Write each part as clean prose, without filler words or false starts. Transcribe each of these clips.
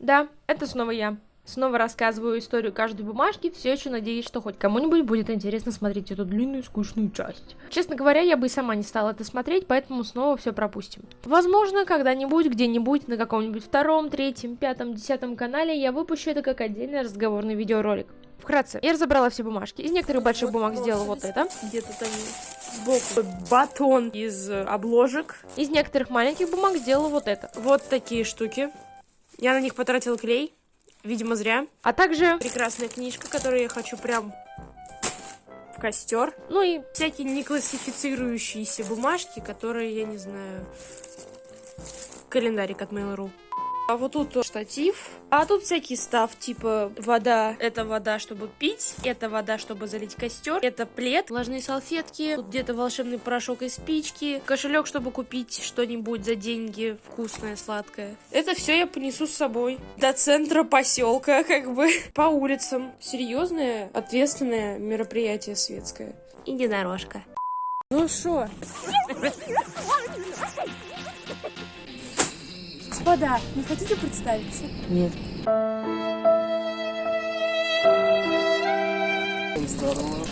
Да, это снова я. Снова рассказываю историю каждой бумажки, все еще надеюсь, что хоть кому-нибудь будет интересно смотреть эту длинную скучную часть. Честно говоря, я бы и сама не стала это смотреть, поэтому снова все пропустим. Возможно, когда-нибудь, где-нибудь, на каком-нибудь втором, третьем, пятом, десятом канале я выпущу это как отдельный разговорный видеоролик. Вкратце, я разобрала все бумажки. Из некоторых больших бумаг сделала вот это. Где-то там сбоку батон из обложек. Из некоторых маленьких бумаг сделала вот это. Вот такие штуки. Я на них потратила клей. Видимо, зря. А также Прекрасная книжка, которую я хочу прям в костер. ну и Всякие неклассифицирующиеся бумажки, которые, я не знаю, календарик от Mail.ru. А вот тут штатив. А тут всякий став, типа вода. Это вода, чтобы пить. Это вода, чтобы залить костер. Это плед, влажные салфетки. Тут где-то волшебный порошок и спички. Кошелек, чтобы купить что-нибудь за деньги вкусное, сладкое. Это все я понесу с собой. До центра поселка, как бы. По улицам. Серьезное, ответственное мероприятие светское. Единорожка. Ну шо? Господа, не хотите представиться? нет. Здорово.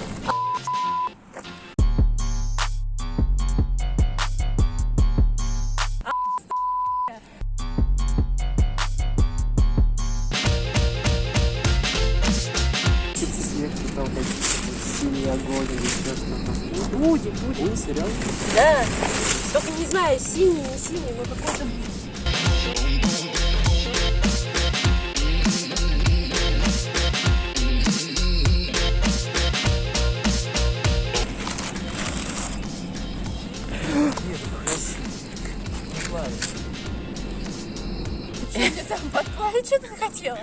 Снег, там какие-то синий огонь или еще что-то. Будет. Ой, серьезно? Да. Только не знаю, синий, не синий, но какой-то... Ты там подплавить что-то хотела?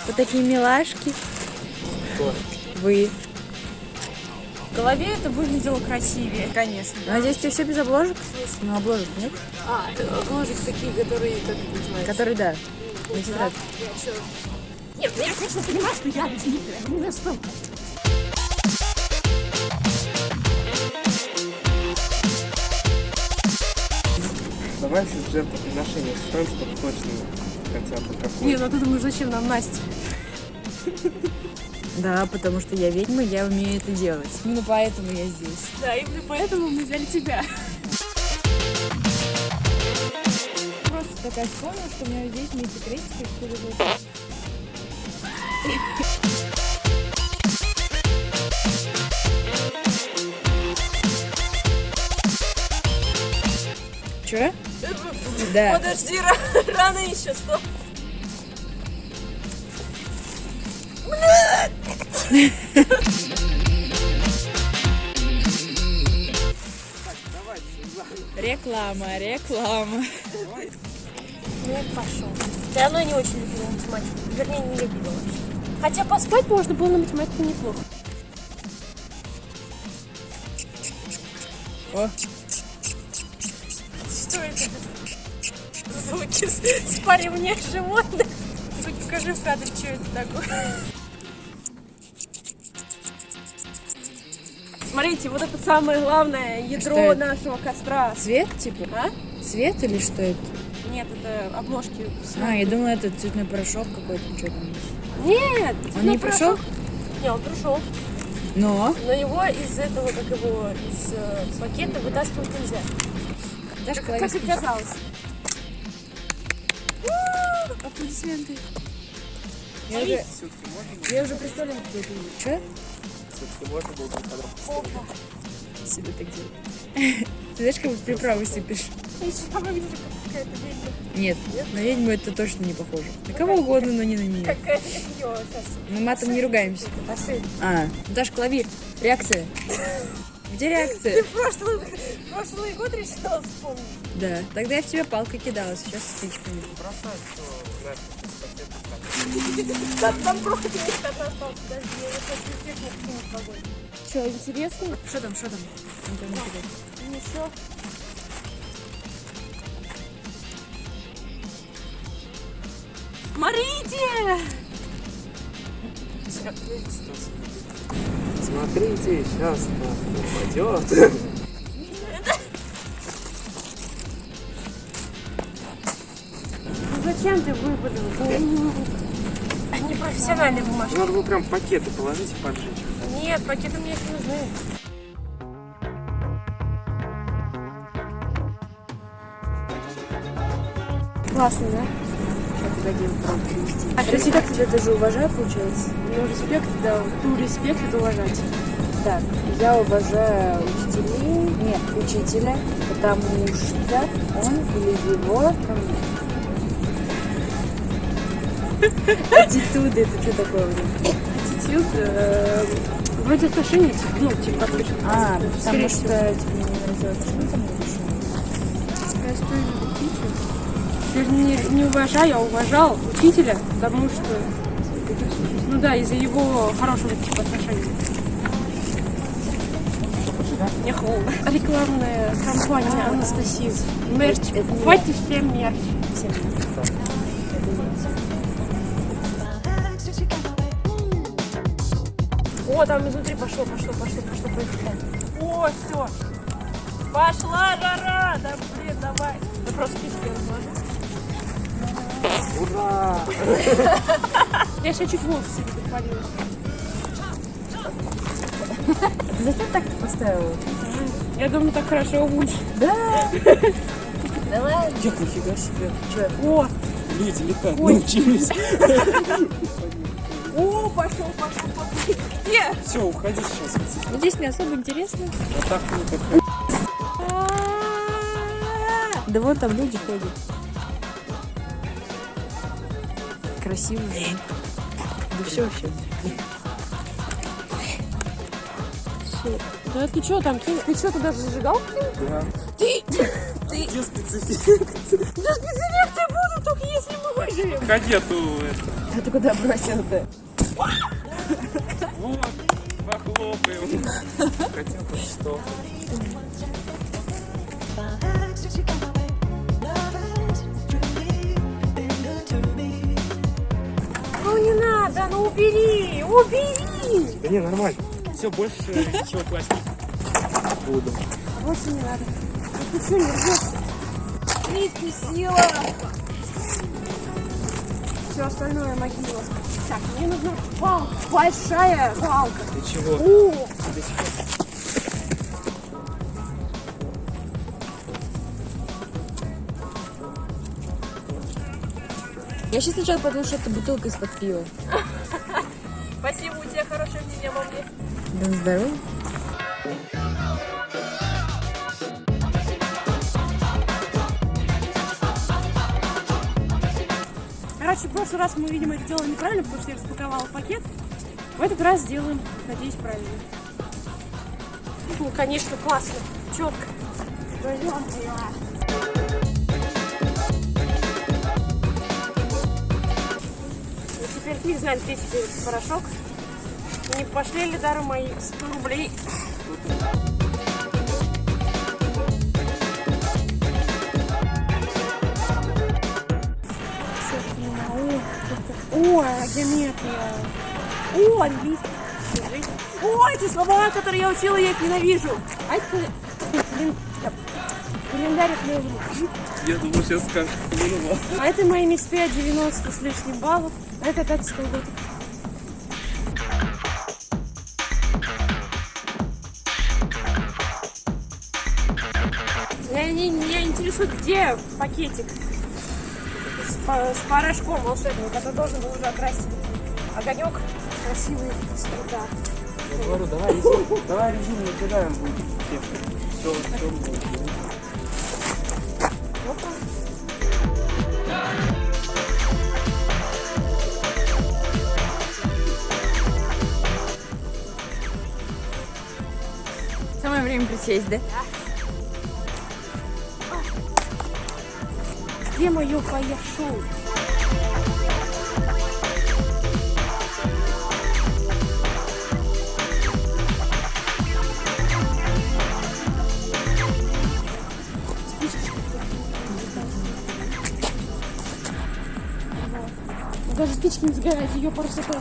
Вот такие милашки. Кто? Вы. В голове это выглядело красивее, конечно. Надеюсь, тебе все без обложек? Ну, обложек нет. Обложек такие, которые, как это называется? Которые, да. На тетрадь. Нет, я, конечно, понимаю, что я безликая, но не настолько. Давай еще в жертвоприношение строим, чтобы точно хотя бы какой-то. Не, ну ты думаешь, зачем нам Настя? Да, потому что я ведьма, я умею это делать. Именно поэтому я здесь. Да, именно поэтому мы взяли тебя. Просто такая вспомнила, что у меня здесь вместе крестики, что ли. Че? Да. Подожди, рано еще, стоп. Реклама, реклама. Нет, пошел. Все равно я не очень любила математику. Вернее, не любила вообще. Хотя поспать можно было на математику неплохо. О, Что это? Звуки спаривания животных. Покажи в кадре, что это такое. Смотрите, вот это самое главное ядро Что это? нашего костра. цвет типа? А? Цвет или что это? Нет, это обложки. А, я думала, это цветной порошок какой-то, что там есть. Нет! Он не пришел? Не, он пришел. Но. Но его из этого, как его, из пакета вытаскивать нельзя. Даже Как оказалось. Аплодисменты. Смотри. Я уже представляю, кто это. Че? Все-таки можно было бы подробно. Опа. Себе так делать. Ты знаешь, как бы приправы сыпешь? Еще выглядит как какая-то ведьма. Нет, на ведьму это точно не похоже. На кого угодно, но не на нее. Какая-то ее сейчас. Мы матом не ругаемся. Пошли. А, Даш, лови. Реакция. Где Ты реакция? прошлый год решила вспомнить. Да. Тогда я в тебя палкой кидала, сейчас спичками. Бросай, что Там просто несколько осталось. Подожди, я хочу технику кинуть в огонь. Что, интересно? Что там, что там? Никто не кидает. Ничего. Смотрите! Смотрите, сейчас упадет. зачем ты выпадал? Непрофессиональные бумажки. Надо было прям пакеты положить и поджечь. Нет, пакеты мне еще нужны. Классно, да? А респект тебя даже уважаю, получается? Ну, респект, да, ту респект это уважать. Так, я уважаю учителей, нет, учителя, потому что он или его ко мне. Аттитуды, это что такое? Аттитюд, вроде отношений, ну, типа, Потому что тебе не нравится отношения. Не уважаю, а уважал учителя, потому что, ну да, из-за его хорошего типа отношений. Мне холодно. Рекламная компания Анастасия. Мерч. Хватит всем мерч. О, там изнутри пошло, поехали. О, все. Пошла жара! Да блин, давай. Да просто письки разложи. Ура! Я еще чуть волосы себе подпалила. Зачем так поставила? Я думаю, так хорошо будет. Да! Давай. Я нифига себе. О, Люди летать научились. о, пошел. Где? Все, уходи сейчас. Ну, здесь не особо интересно. Вот так ну как. Да вот там люди ходят. Красиво же. Да все. Да ты что там кинь? Ты что, туда зажигал? Да. Ты Где спецэффект? Да спецэффекты будут, только если мы выживем. Кадету это. А ты куда бросил-то? Вот, похлопаем. Хотел хоть что. Ну не надо, ну убери. Да не, нормально. Все, больше ничего пластика. Буду. Больше не надо. Ты что, не рвешься? Кристи, сила. Все остальное могила. Так, мне нужна палка. Большая палка. Для чего? О! Для чего? Я сейчас сначала подумала, что это бутылка из-под пива. Спасибо, у тебя хорошее мнение обо мне. Да на здоровье. Короче, в прошлый раз мы, видимо, это делали неправильно, потому что я распаковала пакет. В этот раз сделаем, надеюсь, правильно. Ну, конечно, классно. Четко. Пойдем, теперь фиг знает, где теперь этот порошок. Не пошли ли даром мои 100 рублей? О, геометрия. О, английский. О, эти слова, которые я учила, я их ненавижу. А это календарь отмёрзли. Я думал, сейчас скажешь, поняла. А это мои мечты от 90 с лишним баллов. А это опять с колготок. Меня интересует, где пакетик с порошком волшебным, который должен был уже окрасить огонек красивый цвета. Я говорю, давай резину накидаем будет. Все будет. Самое время присесть, да? Где мое фаер-шоу? Даже спички не сгорают, ее красота.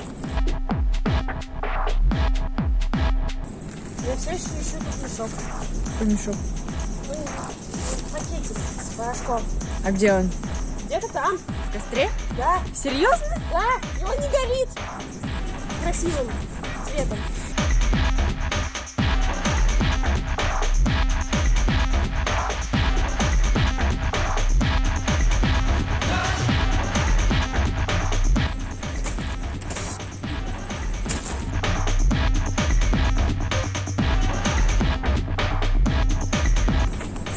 Я все еще ищу тут мешок. Мешок. Пакетик с порошком. А где он? Где-то там. В костре? Да. Серьезно? Да, и он не горит. Красивым цветом.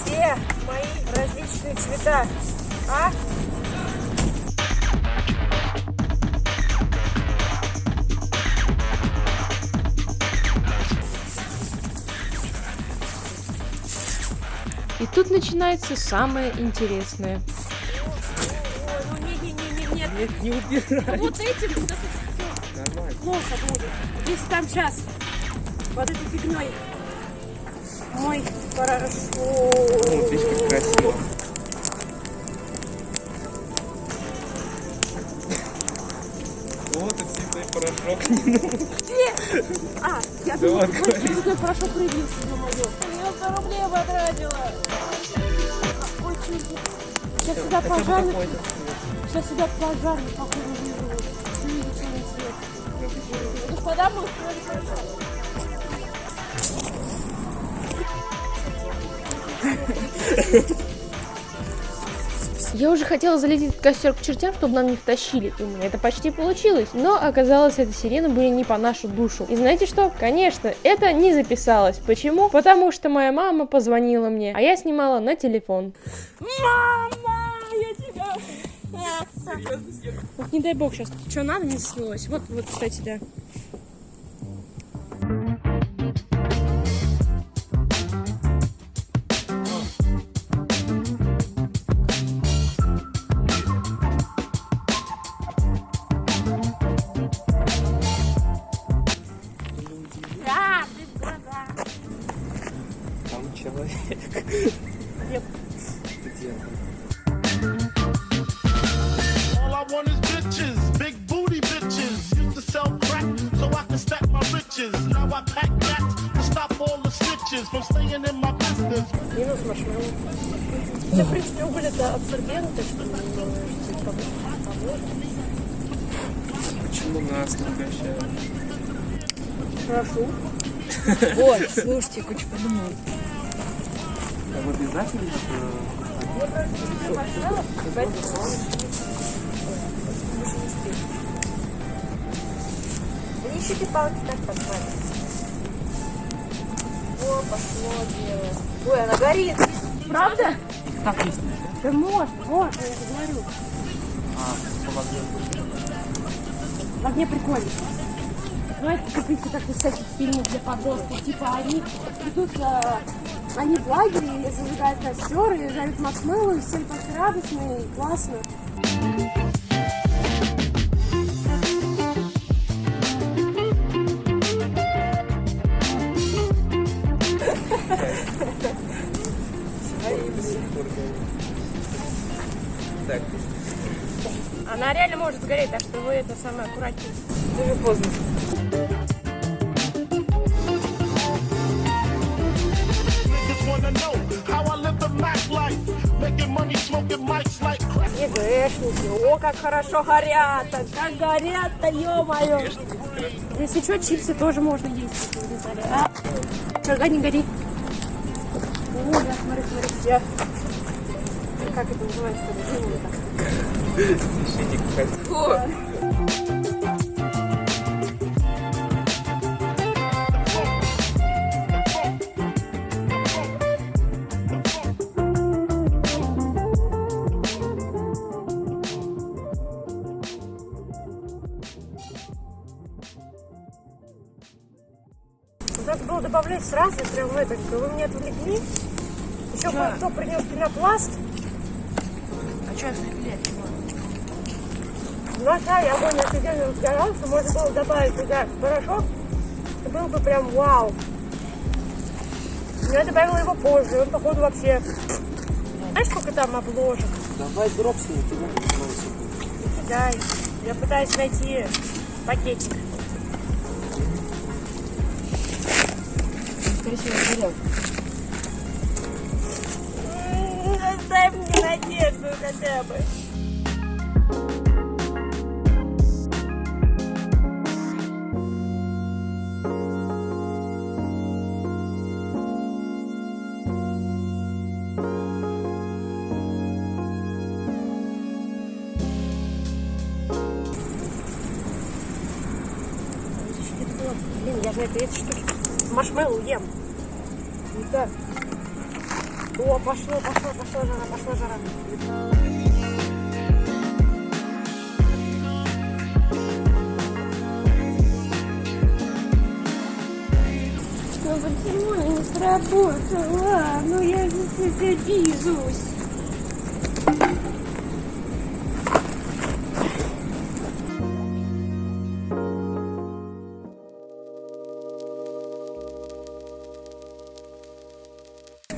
Все мои различные цвета. А? И тут начинается самое интересное. Ой, ну нет. Нет, не убирай. Вот этим Нормально. плохо будет. Если там сейчас вот этой фигней мой порошок. Вот видишь, как красиво. Вот и цветной порошок не нужен. А, я Да думала, вот, ты говори. цветной порошок проявился, ё-моё. Я 100 рублей потратила. Ой, чуть. Сейчас сюда Это пожарник. какой-то Сейчас сюда пожарник, походу, вызовут. Видите, черный цвет. Господа, мы устроили порошок. Я уже хотела залететь в костер к чертям, чтобы нам не втащили. И у меня это почти получилось. Но оказалось, эти сирены были не по нашу душу. И знаете что? Конечно, это не записалось. Почему? Потому что моя мама позвонила мне, а я снимала на телефон. Мама, я тебя... Вот не дай бог сейчас. Что надо, не снилось. Вот, кстати, да. Да, без глаза. Там человек. Где? Где? All I want is bitches, big booty bitches. Used to sell crack so I can stack my riches. Now I pack gas to stop all the snitches from staying in my business. Минус маршмеллоу. Все, в принципе, уголь это абсорбенты, что Почему нас не угощают? Прошу. Вот, слушайте, я хочу подумать. А в обязательно? Они еще эти палки так подпали. О, пошло дело. Ой, она горит. Правда? Так есть. Да можно, вот, я тебе говорю. В огне прикольно. Знаете, купите так из всяких фильмов для подростков. Типа они идут, они в лагере, зажигают костер, и жарят маршмеллоу, и всем так радостно и классно. Так, Она реально может сгореть, так что вы это самое аккуратнее. Уже поздно. Niggas wanna know how I live the Mac life. Making money, smoking mics like crack. ГГшники, о, как хорошо горят-то, как горят-то, ё-моё. Если что, чипсы тоже можно есть, если вы не знали. А? Чё, не гори. О, да, смотри, я... Как это называется? священник хотел. Надо было добавлять сразу, прям в это, вы меня отвлекли. Еще кое-кто принес пенопласт. А что отвлекли? Ну да, я огонь офигенно разгорался, можно было добавить туда порошок, это было бы прям вау. Но я добавила его позже, он походу вообще... Знаешь, сколько там обложек? Давай дроп с ним, ты можешь. Дай, я пытаюсь найти пакетик. Красиво горел. Оставь мне надежду хотя бы. продолжает эти штуки. Маршмеллоу ем. Не так. О, пошла жара. Ну почему не сработало? Ну я же обижусь.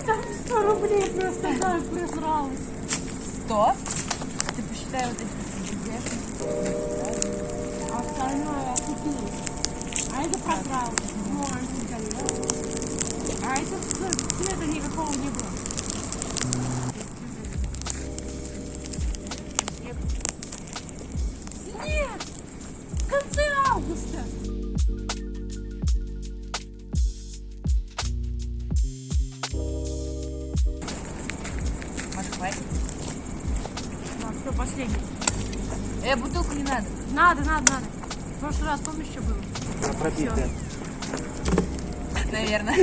Там 100 рублей просто так просралось. 100? Ты посчитай вот эти деньги. А остальное я купила. А это просралось. А это цвета никакого не было. Нет! В конце августа! Может, хватит? Все, последний. Бутылку не надо. Надо. В прошлый раз, помнишь, что было? Она пробитая. Наверное.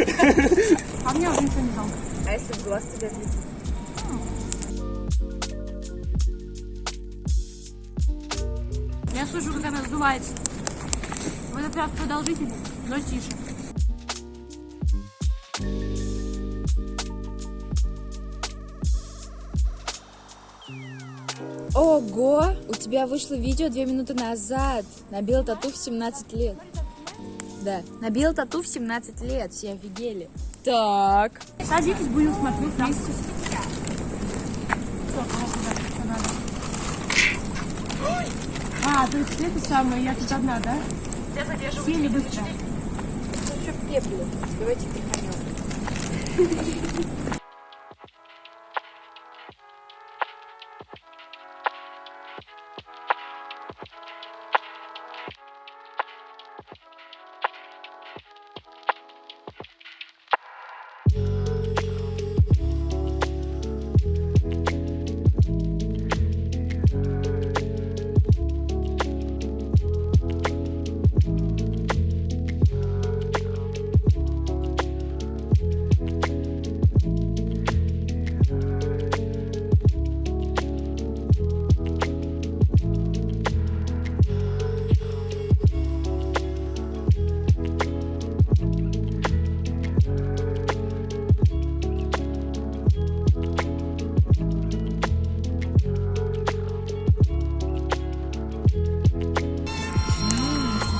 А мне уже ничего не дал. А если в глаз тебе отлить? Я слышу, как она сдувается. В этот раз продолжительно, но тише. Ого! У тебя вышло видео 2 минуты назад. Набила тату в 17 лет. Да, набила тату в 17 лет. Все офигели. Так. Садитесь, будем смотреть вместе. Что надо? А, то есть это самое, я тут одна, да? Сели быстро. Еще в пепле. Давайте приханем.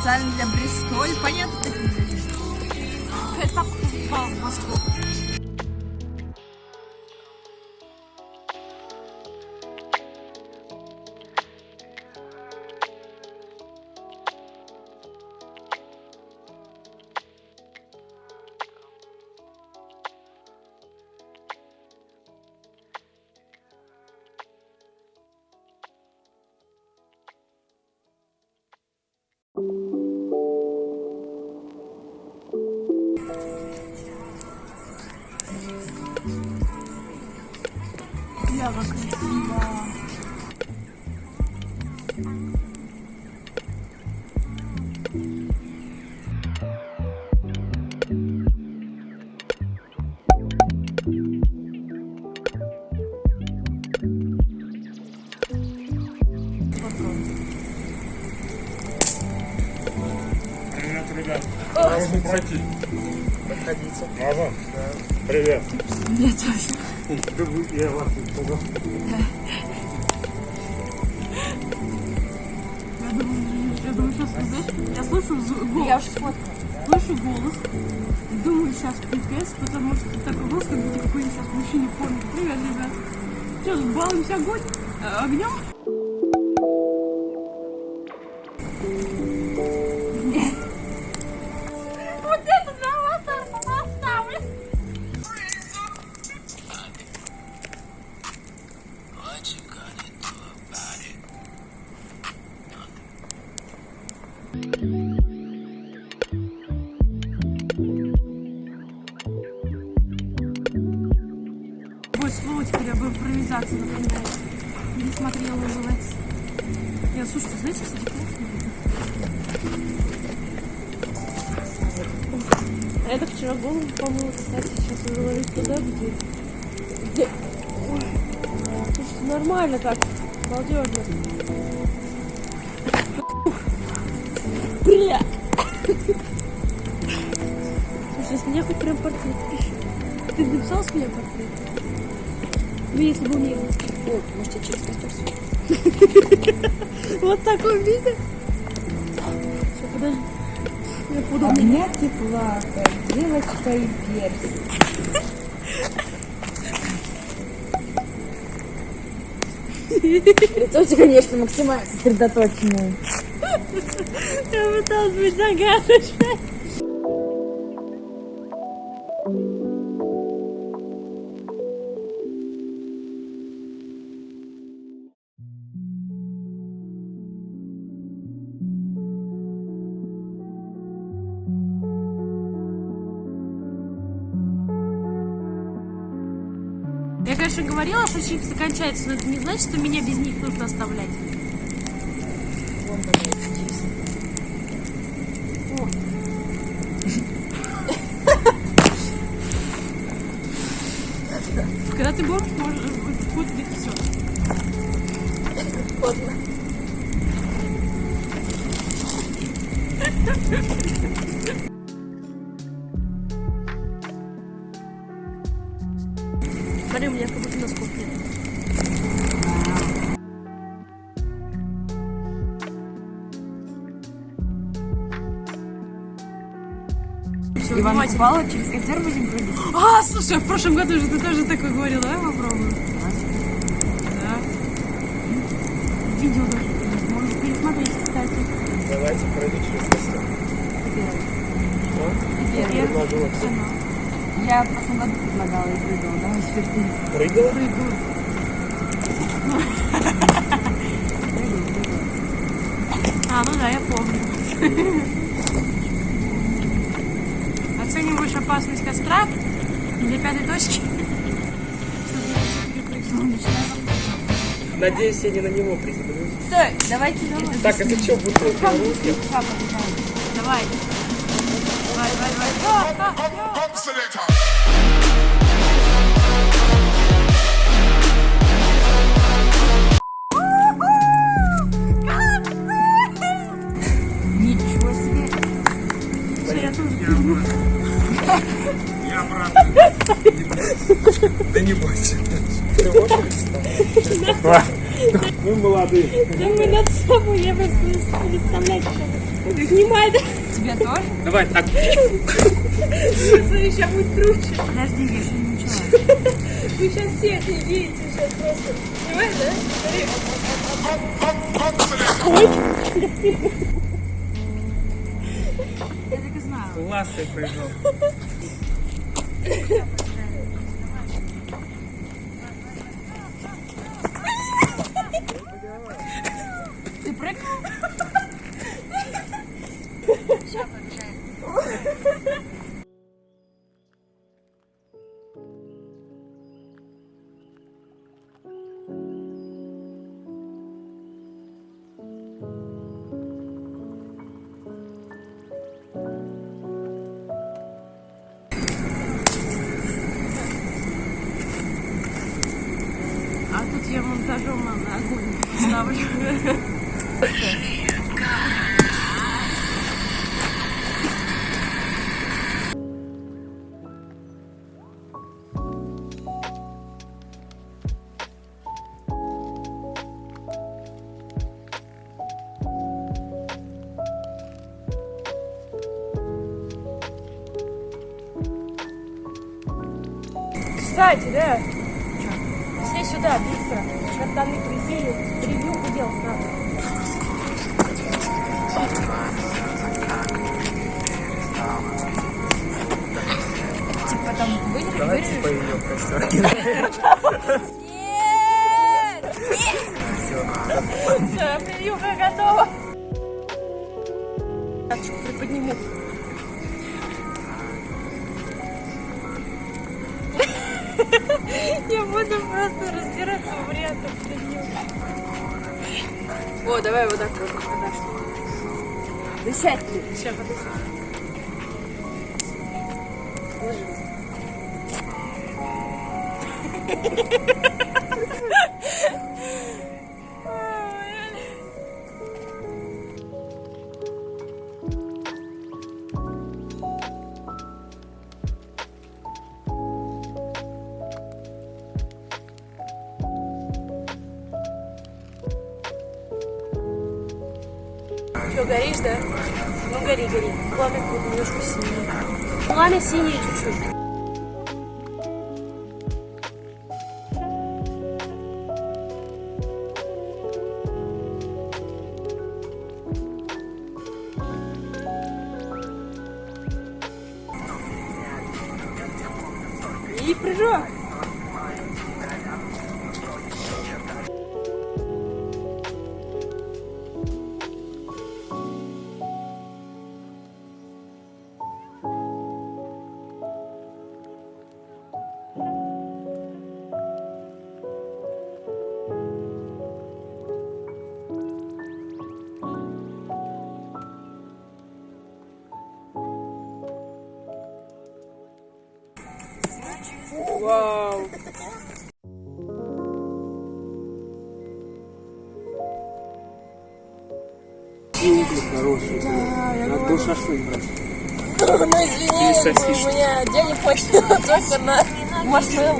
Специально для Бристоль. Понятно, ты не будешь. Это так упал в Москву. Я как красиво. Привет, ребят. Можно пройти? Подходите. Можно? Привет. Я тоже. Я вас испугал. Я думаю, сейчас, знаешь, я слышу голос. Я уже сфоткала. Слышу голос. Думаю, сейчас пипец, потому что такой голос, как будто какой-нибудь сейчас мужчине помнит. Привет, ребят. Что, балуемся огонь? Огнем? Нет. Вот это на вас оставлю. Будет слово теперь об импровизации напоминает. Не смотрела, называется. Я, слушайте, знаете, кстати, классно. А я так вчера голову помыла, кстати, сейчас уже ложусь туда, где... Ой. Слушайте, нормально так, балдежно. Бля! Слушай, с меня хоть прям портрет пишет. Ты написал с меня портрет? Ну, если бы умел. О, может, я через костер. Вот в таком виде. Все, подожди. Я буду... Обнять и плакать, девочка и персик. Лицо у тебя, конечно, максимально сосредоточенное. Я пыталась быть загадочной. Я, конечно, говорила, что чипсы кончаются, но это не значит, что меня без них нужно оставлять. О. Когда ты бомж, будет быть все. Смотри, у меня как будто носков нет. Все, Иван внимательно. Купала, через костер будем прыгать? А, слушай, в прошлом году же ты тоже такое говорил, давай попробуем. Да. Видео даже можно пересмотреть, кстати. Давайте пройдем через костер. Что? Предложила. Я в прошлом году предлагала и прыгала, да? Теперь ты Прыгала? Прыгаю. А, ну да, я помню. Оцениваешь опасность костра для 5-й точки. Надеюсь, я не на него приземлюсь. Стой, давайте. Так, это что, бутылки в руки? Давай. Ничего себе. Я брат. Да не бойся. Ты можешь встать? Мы молодые. Да мы над собой, я просто не представляю, что ты снимай, да? Тебе тоже? Давай, так. Смотри, сейчас будет круче. Подожди, я еще не начала. Вы сейчас все офигеете, сейчас просто. Снимай, да? Я так и знала. Класс ты прыгал. Ты прыгнул? А тут я монтажом на огонь ставлю. Кстати, да. Все сюда, быстро. Картаны присели, превьюху делать надо. Типа там вырежешь? Давай типа ее в костер. Все, превьюха готова. Карточку приподниму. Я буду просто разбираться в вариантах превью. О, давай вот так вот. Да сядь ты. Сейчас, подожди. Что, горишь, да? Ну, гори, гори. Пламя будет немножко синее. Пламя синее чуть-чуть. И прыжок. Вау. Угли хорошие. Надо шашлык брать. Ну, извини, у меня денег хватило только на маршмеллоу.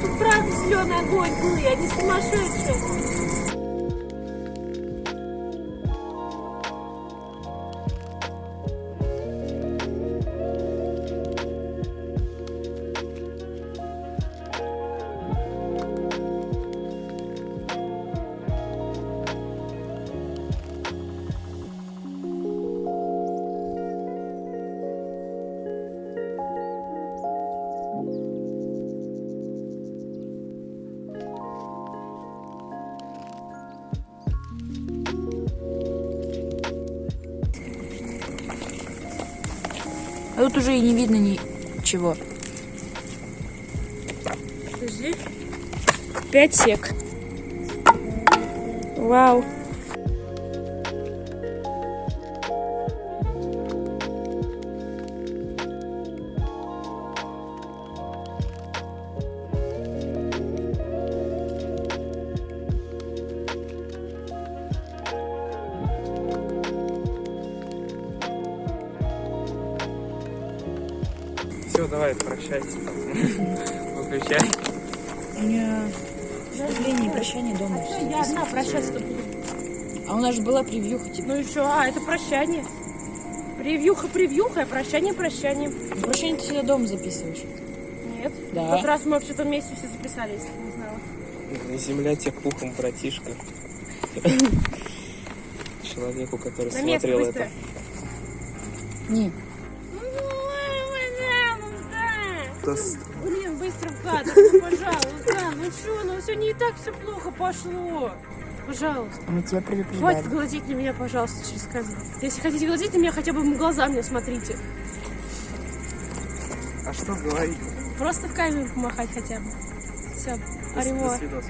Тут правда зеленый огонь был, я не сумасшедшая. А тут уже и не видно ничего. Подожди. 5 сек. Вау. Все, давай, прощайся. Выключай. У меня вступление и прощание дома. Я одна прощаться буду. А у нас же была превьюха, типа. Ну и что? Это прощание. Превьюха, а прощание. Ну, прощание ты всегда дома записываешь. Нет. Да. В тот раз мы вообще-то вместе все записали, если ты не знала. Земля тебе пухом, братишка. Человеку, который На место, смотрел быстро. это. Не. Блин, быстро в кадр, ну пожалуйста, ну что, ну все не так, все плохо пошло. Пожалуйста. Мы тебя Хватит предупреждали. глазеть на меня, пожалуйста, через камеру. Если хотите глазеть на меня, хотя бы в глаза мне смотрите. А что говорить? Просто в камеру помахать хотя бы. Все, До арево. свидос.